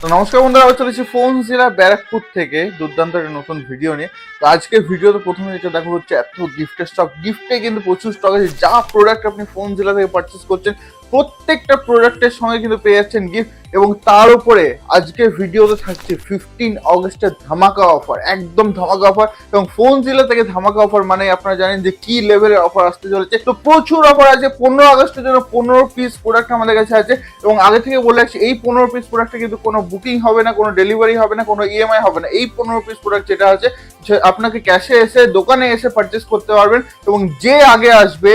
তো নমস্কার বন্ধুরা, আবার চলেছি ফোন জেলা ব্যারাকপুর থেকে দুর্দান্ত একটা নতুন ভিডিও নিয়ে। তো আজকের ভিডিওতে প্রথমে যেটা দেখা হচ্ছে এত গিফটের স্টক। গিফটে কিন্তু প্রচুর স্টক আছে। যা প্রোডাক্ট আপনি ফোন জেলা থেকে পারচেস করছেন প্রত্যেকটা প্রোডাক্টের সঙ্গে কিন্তু পেয়ে যাচ্ছেন গিফট। এবং তার উপরে আজকের ভিডিওতে থাকছে 15 অগস্টের ধামাকা অফার, একদম ধামাকা অফার। এবং ফোন জেলা থেকে ধামাকা অফার মানে আপনারা জানেন যে কি লেভেলের অফার আসতে চলেছে। তো প্রচুর অফার আছে। 15 আগস্টের জন্য 15 পিস প্রোডাক্ট আমাদের কাছে আছে। এবং আগে থেকে বলে রাখছি, এই 15 পিস প্রোডাক্টে কিন্তু কোনো বুকিং হবে না, কোনো ডেলিভারি হবে না, কোনো ইএমআই হবে না। এই 15 পিস প্রোডাক্ট যেটা আছে আপনাকে ক্যাশে এসে দোকানে এসে পারচেস করতে পারবেন। এবং যে আগে আসবে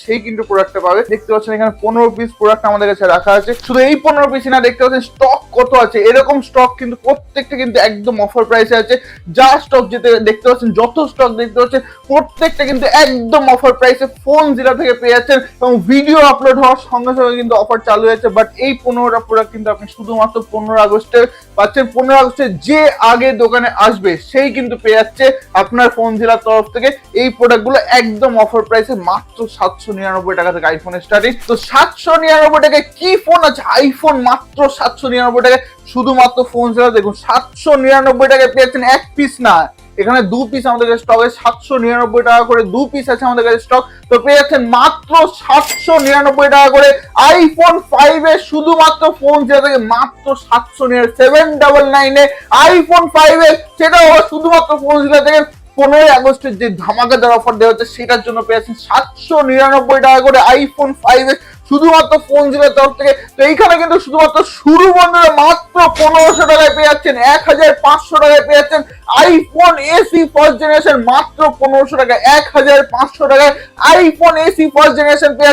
সেই কিন্তু প্রোডাক্টটা পাবে। দেখতে পাচ্ছেন এখানে 15 পিস প্রোডাক্ট আমাদের কাছে রাখা আছে। শুধু এই 15 পিসই না, দেখতে পাচ্ছেন স্টক কত আছে। এরকম স্টক কিন্তু প্রত্যেকটা কিন্তু একদম অফার প্রাইসে আছে। যা স্টক যেতে দেখতে পাচ্ছেন, যত স্টক দেখতে পাচ্ছেন প্রত্যেকটা কিন্তু একদম অফার প্রাইসে ফোন জেলা থেকে পেয়ে যাচ্ছেন। এবং ভিডিও আপলোড হওয়ার সঙ্গে সঙ্গে কিন্তু অফার চালু হয়েছে। বাট এই 15টা প্রোডাক্ট কিন্তু আপনি শুধুমাত্র 15 আগস্টে পাচ্ছেন। 15 আগস্টে যে আগে দোকানে আসবে সেই কিন্তু পেয়ে যাচ্ছে আপনার ফোন জেলার তরফ থেকে এই প্রোডাক্টগুলো একদম অফার প্রাইসে মাত্র 799 টাকা থেকে আইফোনের স্টার্টিং। তো 799 টাকায় কি ফোন আছে? আইফোন মাত্র 799 টাকায় শুধুমাত্র ফোন জেলা। দেখুন 799 টাকায় পেয়ে যাচ্ছেন এক পিস না, এখানে 2 পিস আমাদের কাছে স্টক আছে। 799 টাকা করে 2 পিস আছে আমাদের কাছে স্টক। তো পেয়ে যাচ্ছেন মাত্র 799 টাকা করে আইফোন 5 এ শুধুমাত্র ফোন জেলা থেকে মাত্র 799 এ আইফোন 5 এ, সেটাও শুধুমাত্র ফোন জেলা থেকে 15 আগস্টের যে ধামাকাদার অফার দেওয়া হচ্ছে সেটার জন্য পেয়ে যাচ্ছেন 799 টাকা করে আইফোন 5 এ শুধুমাত্র ফোন জেলার তরফ থেকে। তো এইখানে কিন্তু শুধুমাত্র শুরু বন্ধুরা মাত্র 1500 টাকায় পেয়ে যাচ্ছেন, 1500 টাকায় পেয়ে যাচ্ছেন আইফোন এসি ফার্স্ট জেনারেশন মাত্র 1500 টাকায়। 1500 টাকায় আইফোন এসি ফার্স্ট জেনারেশন পেয়ে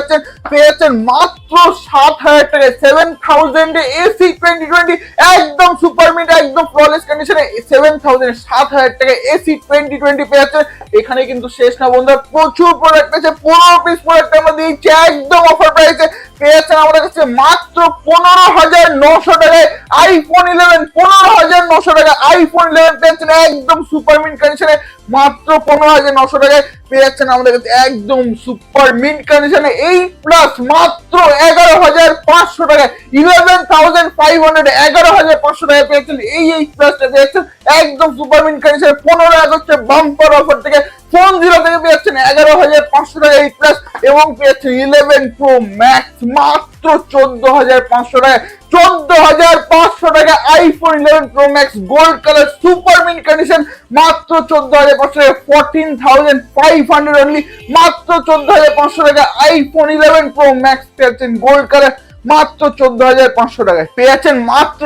যাচ্ছেন মাত্র 7000 টাকায়। 7000 এ এসি 2020 একদম সুপার মিড, একদম ফ্ললেস কন্ডিশনে 7000 7000 টাকায় এসি 2020 পেয়ে যাচ্ছেন। এখানে কিন্তু শেষ না বন্ধুরা, প্রচুর প্রোডাক্ট আছে। 15 পিস প্রোডাক্ট আমরা দিচ্ছি একদম অফার প্রাইসে। পেয়ে যাচ্ছেন আমাদের কাছে মাত্র 15900 টাকায় আইফোন 11। 15900 টাকায় আইফোন 11 পেয়েছেন একদম সুপার মিড কন্ডিশনে মাত্র 15900 টাকায়। পেয়ে যাচ্ছেন আমাদের কাছে একদম সুপার মিড কন্ডিশনে 8 প্লাস মাত্র 11500 টাকায়। 11500 11500 টাকায় পেয়েছেন এই 8 প্লাসটা পেয়েছেন একদম সুপার মিড কন্ডিশনে। 15 আগস্টের বাম্পার অফার থেকে ফোন জিরো থেকে পেয়েছেন 11500 টাকা 8 প্লাস। এবং পেয়েছেন 11 প্রো ম্যাক্স মাত্র 14500 টাকায়। 14500 টাকা iPhone 11 pro max gold colour super mid condition মাত্র 14500 টাকা। 14500 অনলি, মাত্র 14500 টাকা আইফোন 11 প্রো ম্যাক্স পেয়েছেন গোল্ড কালার মাত্র 14500 টাকায়। পেয়ে যাচ্ছেন মাত্র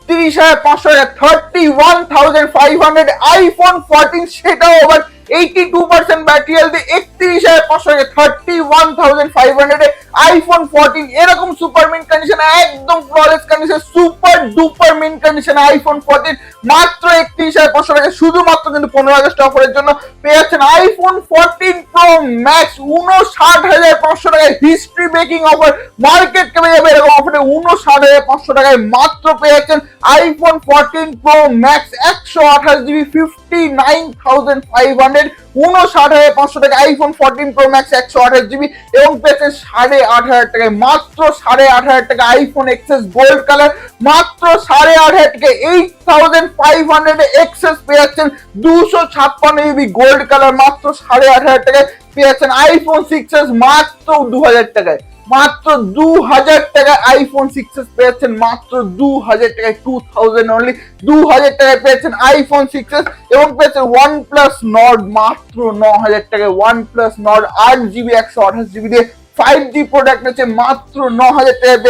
31500 টাকা 31500 আইফোন 14, সেটাও আবার 82% ব্যাটারি হেলথ। 31500 টাকা 31500 আইফোন 14 এরকম সুপার মিড কন্ডিশন, একদম flawless condition, super duper mid condition iPhone 14 মাত্র 31500 টাকা। শুধুমাত্র কিন্তু 15 আগস্ট অফারের জন্য পেয়ে যাচ্ছেন আইফোন 14 প্রো ম্যাক্স 59500 টাকায়। হিস্ট্রি ব্রেকিং অফার, মার্কেট কেমে যাবে এরকম অফারে 59500 টাকায় মাত্র পেয়ে যাচ্ছেন আইফোন 14 প্রো ম্যাক্স 128 জিবি 59500। 59500 টাকা আইফোন 14 প্রো ম্যাক্স 128 জিবি। এবং পেয়েছেন 8500 টাকায় মাত্র 8500 টাকা আইফোন এক্সএস গোল্ড কালার মাত্র 8500 টাকায়। 8500 এক্সএস পেয়ে যাচ্ছেন 256 জিবি গোল্ড কালার মাত্র 8500 টাকায়। পেয়ে যাচ্ছেন আইফোন 6s মাত্র 2000 টাকায়। মাত্র 2000 টাকা আইফোন 6s পেয়ে যাচ্ছেন মাত্র 2000 টাকায়। 2000 অনলি, 2000 টাকায় পেয়েছেন আইফোন 6s। এবং পেয়েছেন OnePlus Nord মাত্র 9000 টাকায়। OnePlus Nord 8GB 128GB দিয়ে 5G প্রোডাক্ট আছে মাত্র 9000 টাকায়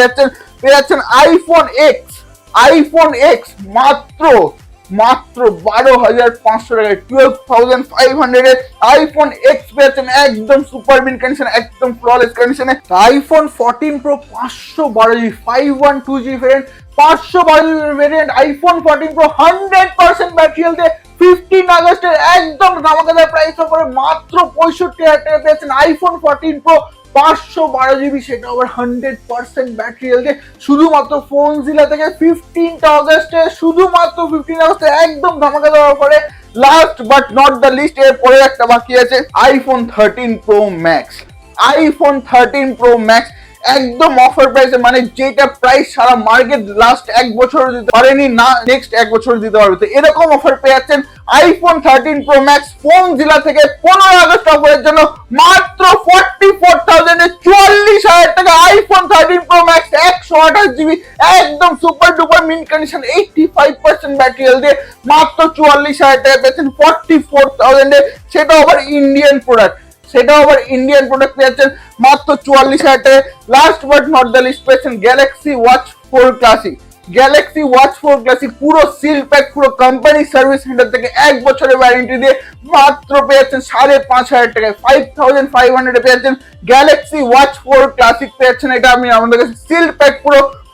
পেয়ে যাচ্ছেন আইফোন এক্স মাত্র 12500 টাকায়। 12500 এর আইফোন এক্স পেয়েছেন একদম সুপার মিড কন্ডিশন, একদম ফ্ললেস কন্ডিশনে। IPhone 14 pro 512GB 512GB variant, 512GB variant iPhone 14 pro 100% battery হেলথে 15 আগস্টের একদম ধামাকাদার প্রাইস অফারে মাত্র 65000 টাকা পেয়েছেন আইফোন 14 প্রো 512GB, সেটা আবার 100% ব্যাটারি হেলথে শুধুমাত্র ফোন জিলা থেকে 15 আগস্টে। শুধুমাত্র 15 আগস্টে একদম ধামাকাদার অফারে। Last but not the least, এর পরে একটা বাকি আছে iPhone 13 Pro Max. IPhone 13 Pro Max একদম অফার প্রাইসে, মানে যেটা প্রাইস সারা মার্কেট লাস্ট এক বছর দিতে পারেনি না, নেক্সট এক বছর দিতে পারবে। তো এরকম অফার পেয়ে যাচ্ছেন আইফোন 13 প্রো ম্যাক্স ফোন জেলা থেকে 15 আগস্ট অফারের জন্য মাত্র 44,000 এ 44,000 টাকা আইফোন 13 প্রো ম্যাক্স 128 জিবি একদম super duper mint condition 85% battery health দিয়ে মাত্র 44,000 টাকা পেয়েছেন 44,000 এ, সেটা আবার ইন্ডিয়ান প্রোডাক্ট, পেয়েছেন মাত্র 44,000 টাকা। Last but not the least পেয়েছেন গ্যালাক্সি ওয়াচ 4 ক্লাসিক, পুরো সিল প্যাক, পুরো কোম্পানি সার্ভিস সেন্টার থেকে এক বছরের ওয়ারেন্টি দিয়ে মাত্র পেয়েছেন 5,500 টাকায় 5,500 এ পেয়েছেন গ্যালাক্সি ওয়াচ 4 ক্লাসিক পেয়েছেন। এটা আমি আমাদের কাছে সিল প্যাক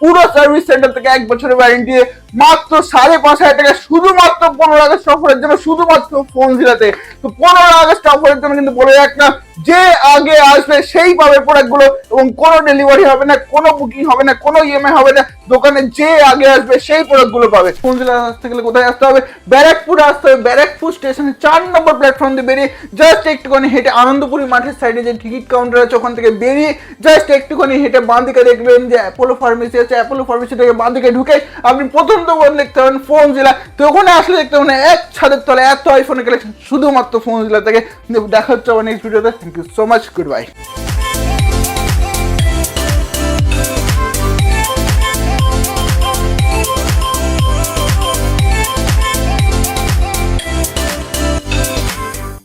পুরো সার্ভিস সেন্টার থেকে এক বছরের ওয়ারেন্টি দিয়ে মাত্র 5,500 টাকা শুধুমাত্র 15 আগস্ট অফারের জন্য, শুধুমাত্র ফোন জেলাতে। তো 15 আগস্ট অফারের জন্য কিন্তু বলে রাখলাম, যে আগে আসবে সেই পাবে প্রোডাক্ট গুলো, এবং কোনো ডেলিভারি হবে না, কোনো বুকিং হবে না, কোনো ইএমআই হবে না, দোকানে যে আগে আসবে সেই প্রোডাক্ট গুলো পাবে। ফোন জেলা আসতে গেলে কোথায় আসতে হবে? ব্যারাকপুরে আসতে হবে। ব্যারাকপুর স্টেশনে 4 নম্বর প্ল্যাটফর্ম দিয়ে বেরিয়ে জাস্ট একটুখানি হেঁটে আনন্দপুরি মাঠের সাইডে যে টিকিট কাউন্টার আছে ওখান থেকে বেরিয়ে জাস্ট একটুখানি হেঁটে বাঁ দিকে দেখবেন যে অ্যাপোলো ফার্মেসি আছে, অ্যাপোলো ফার্মেসি থেকে বাঁ দিকে ঢুকে আপনি প্রথম দোকান দেখতে পাবেন ফোন জেলা। তো ওখানে আসলে দেখতে পাবেন এক ছাদের তলে এত আইফোনের কালেকশন শুধুমাত্র ফোন জেলা থেকে। দেখা হচ্ছে আমার নেক্সট ভিডিওতে। Thank you so much, good bye.